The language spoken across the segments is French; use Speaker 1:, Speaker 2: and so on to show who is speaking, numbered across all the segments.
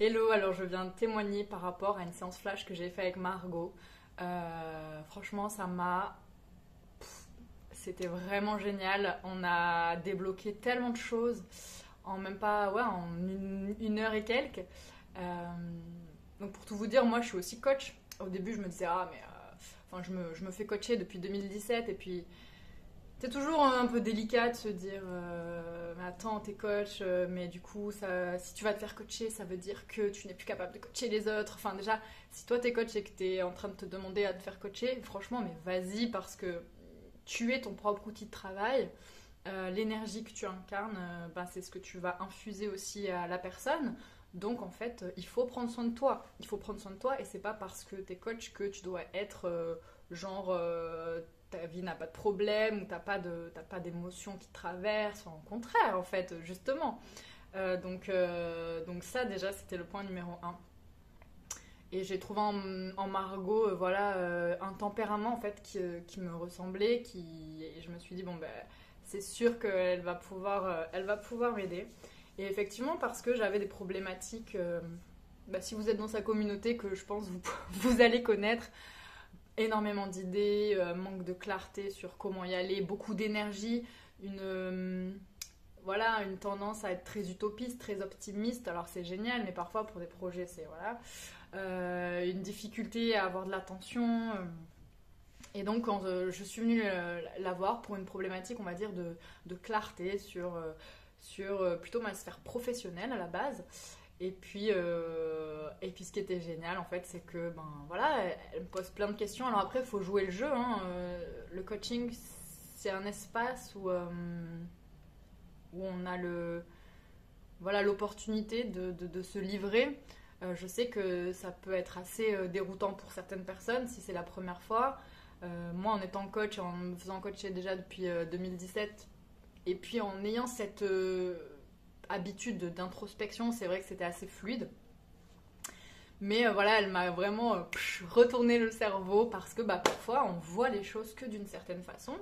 Speaker 1: Hello, alors je viens de témoigner par rapport à une séance flash que j'ai fait avec Margot. Franchement, c'était vraiment génial. On a débloqué tellement de choses en même pas, ouais, en une heure et quelques. Euh, donc pour tout vous dire, moi je suis aussi coach. Au début, je me disais, enfin, je me fais coacher depuis 2017 et puis c'est toujours un peu délicat de se dire mais attends, t'es coach, mais du coup, si tu vas te faire coacher, ça veut dire que tu n'es plus capable de coacher les autres. Enfin, déjà, si toi t'es coach et que t'es en train de te demander à te faire coacher, franchement, mais vas-y, parce que tu es ton propre outil de travail. L'énergie que tu incarnes, ben, c'est ce que tu vas infuser aussi à la personne. Donc en fait, il faut prendre soin de toi. Il faut prendre soin de toi et c'est pas parce que t'es coach que tu dois être genre ta vie n'a pas de problème ou t'as pas d'émotions qui te traversent. Enfin, au contraire, en fait, justement. Donc ça déjà, c'était le point numéro un. Et j'ai trouvé en Margot voilà, un tempérament en fait qui me ressemblait. Et je me suis dit, bon, ben, c'est sûr elle va pouvoir m'aider. Et effectivement, parce que j'avais des problématiques, bah, si vous êtes dans sa communauté, que je pense vous allez connaître, énormément d'idées, manque de clarté sur comment y aller, beaucoup d'énergie, voilà, une tendance à être très utopiste, très optimiste. Alors c'est génial, mais parfois pour des projets, c'est voilà. Une difficulté à avoir de l'attention. Et donc, quand je suis venue la voir pour une problématique, on va dire, de clarté sur plutôt ma sphère professionnelle à la base. Et puis, ce qui était génial, en fait, c'est que, ben voilà, elle me pose plein de questions. Alors après, il faut jouer le jeu, hein. Le coaching, c'est un espace où on a voilà, l'opportunité de se livrer. Je sais que ça peut être assez déroutant pour certaines personnes si c'est la première fois. Moi, en étant coach, en me faisant coacher déjà depuis 2017, et puis en ayant cette habitude d'introspection, c'est vrai que c'était assez fluide. Mais voilà, elle m'a vraiment retourné le cerveau parce que bah, parfois on voit les choses que d'une certaine façon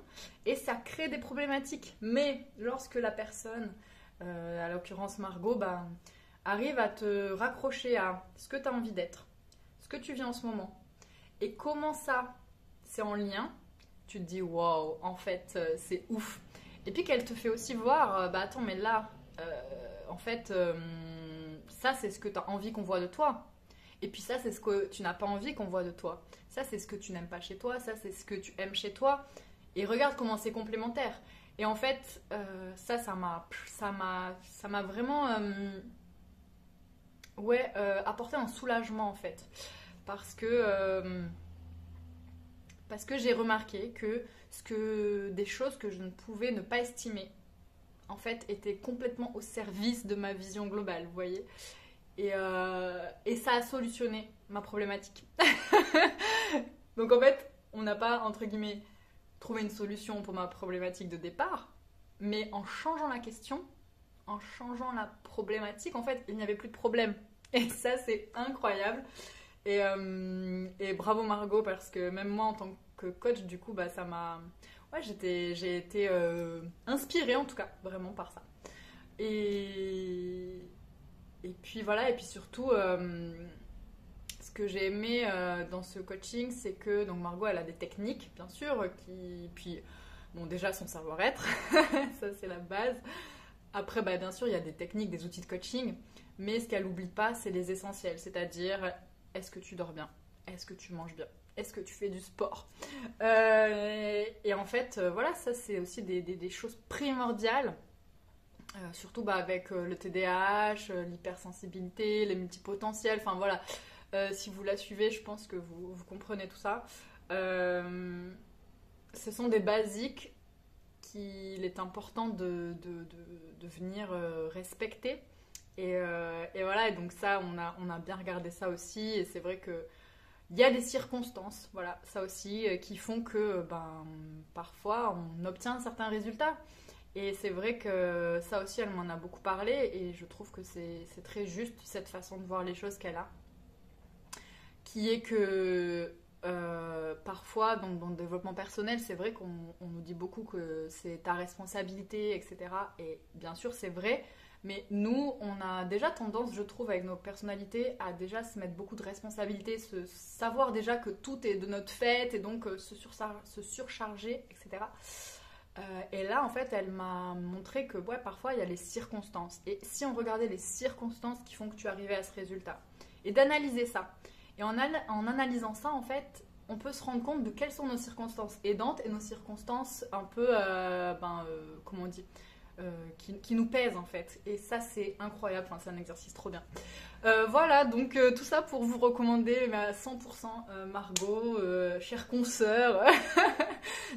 Speaker 1: et ça crée des problématiques. Mais lorsque la personne, à l'occurrence Margot, bah, arrive à te raccrocher à ce que tu as envie d'être, ce que tu vis en ce moment et comment ça c'est en lien, tu te dis waouh, en fait c'est ouf. Et puis qu'elle te fait aussi voir, bah attends, mais là, en fait, ça c'est ce que tu as envie qu'on voit de toi. Et puis ça, c'est ce que tu n'as pas envie qu'on voit de toi. Ça, c'est ce que tu n'aimes pas chez toi. Ça, c'est ce que tu aimes chez toi. Et regarde comment c'est complémentaire. Et en fait, ça m'a vraiment, ouais, apporté un soulagement en fait, parce que j'ai remarqué que des choses que je ne pouvais ne pas estimer, en fait, étaient complètement au service de ma vision globale. Vous voyez. Et ça a solutionné ma problématique. Donc en fait, on n'a pas, entre guillemets, trouvé une solution pour ma problématique de départ, mais en changeant la question, en changeant la problématique, en fait, il n'y avait plus de problème. Et ça, c'est incroyable. Et bravo Margot, parce que même moi, en tant que coach, du coup, bah, ça m'a... Ouais, j'ai été inspirée, en tout cas, vraiment par ça. Et... Et puis voilà, et puis surtout, ce que j'ai aimé dans ce coaching, c'est que donc Margot, elle a des techniques, bien sûr, puis bon, déjà son savoir-être, ça c'est la base. Après, bah, bien sûr, il y a des techniques, des outils de coaching, mais ce qu'elle n'oublie pas, c'est les essentiels, c'est-à-dire, est-ce que tu dors bien? Est-ce que tu manges bien? Est-ce que tu fais du sport? Et en fait, voilà, ça c'est aussi des choses primordiales. Surtout bah, avec le TDAH, l'hypersensibilité, les multipotentiels, enfin voilà. Si vous la suivez, je pense que vous comprenez tout ça. Ce sont des basiques qu'il est important de venir respecter. Et voilà, et donc ça, on a bien regardé ça aussi. Et c'est vrai que il y a des circonstances, voilà, ça aussi, qui font que ben, parfois on obtient certains résultats. Et c'est vrai que ça aussi, elle m'en a beaucoup parlé et je trouve que c'est très juste cette façon de voir les choses qu'elle a. Qui est que parfois, dans le développement personnel, c'est vrai qu'on nous dit beaucoup que c'est ta responsabilité, etc. Et bien sûr, c'est vrai, Mais nous, on a déjà tendance, je trouve, avec nos personnalités, à déjà se mettre beaucoup de responsabilités, savoir déjà que tout est de notre fait et donc se surcharger, etc. Et là, en fait, elle m'a montré que ouais, parfois, il y a les circonstances. Et si on regardait les circonstances qui font que tu arrivais à ce résultat, et d'analyser ça, et en analysant ça, en fait, on peut se rendre compte de quelles sont nos circonstances aidantes et nos circonstances un peu, comment on dit, qui nous pèsent en fait. Et ça, c'est incroyable, enfin, c'est un exercice trop bien. Voilà, donc tout ça pour vous recommander à 100% Margot, chère consoeur.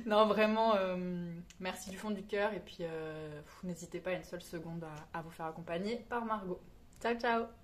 Speaker 1: Non, vraiment, merci du fond du cœur. Et puis, n'hésitez pas une seule seconde à vous faire accompagner par Margot. Ciao, ciao!